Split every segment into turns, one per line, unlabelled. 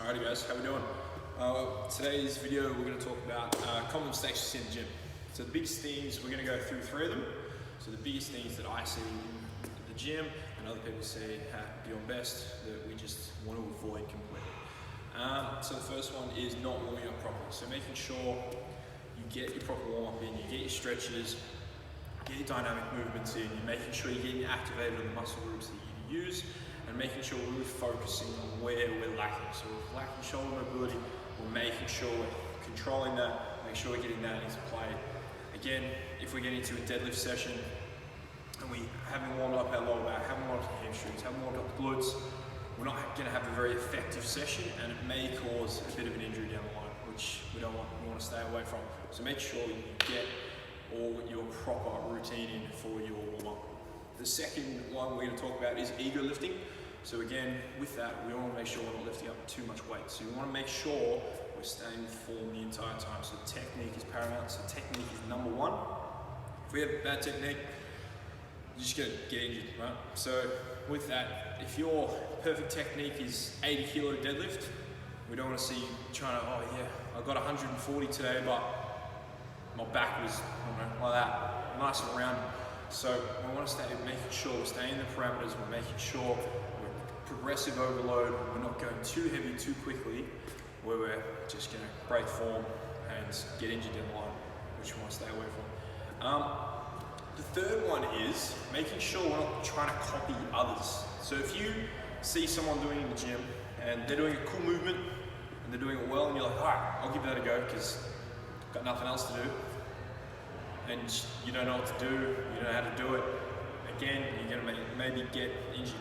Alrighty guys, how we doing? Today's video we're going to talk about common mistakes in the gym. So the biggest things, we're going to go through 3 of them. So the biggest things that I see in the gym and other people say beyond best that we just want to avoid completely. So the first one is not warming up properly. So making sure you get your proper warm up in, you get your stretches, get your dynamic movements in, you're making sure you're getting activated on the muscle groups that you use, and making sure we're focusing on where we're lacking. So we're lacking shoulder mobility, we're making sure we're controlling that, make sure we're getting that into play. Again, if we get into a deadlift session and we haven't warmed up our lower back, haven't warmed up the hamstrings, haven't warmed up the glutes, we're not going to have a very effective session, and it may cause a bit of an injury down the line, which we don't want. We want to stay away from. So make sure you get all your proper routine in for your warm-up. The second one we're going to talk about is ego lifting. So again, with that, we want to make sure we're not lifting up too much weight. So we want to make sure we're staying with form the entire time. So technique is paramount. So technique is number 1. If we have bad technique, you're just going to get injured, right? So with that, if your perfect technique is 80 kilo deadlift, we don't want to see you trying to, oh yeah, I got 140 today, but my back was, like that, nice and rounded. So we want to stay making sure we're staying in the parameters, we're making sure we're progressive overload, we're not going too heavy too quickly, where we're just going to break form and get injured in the line, which we want to stay away from. The third one is making sure we're not trying to copy others. So if you see someone doing it in the gym and they're doing a cool movement and they're doing it well, and you're like, all right, I'll give that a go because I've got nothing else to do, and you don't know what to do, you don't know how to do it, again, you're going to maybe get injured.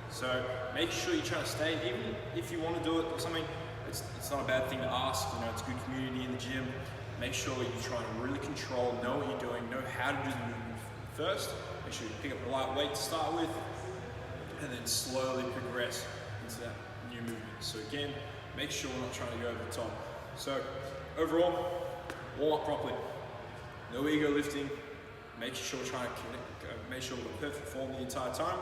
So make sure you're trying to stay, even if you want to do it or something, it's not a bad thing to ask, it's a good community in the gym. Make sure you're trying to really control, know what you're doing, know how to do the movement first. Make sure you pick up the light weight to start with, and then slowly progress into that new movement. So again, make sure we're not trying to go over the top. So overall, warm up properly. No ego lifting, make sure we're trying to make sure we've got perfect form the entire time.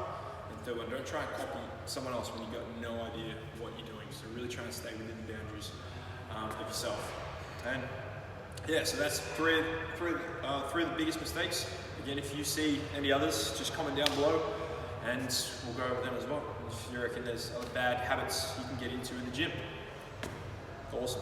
And third one, don't try and copy someone else when you've got no idea what you're doing. So really try and stay within the boundaries of yourself. And yeah, so that's three of the biggest mistakes. Again, if you see any others, just comment down below and we'll go over them as well. If you reckon there's other bad habits you can get into in the gym. Awesome.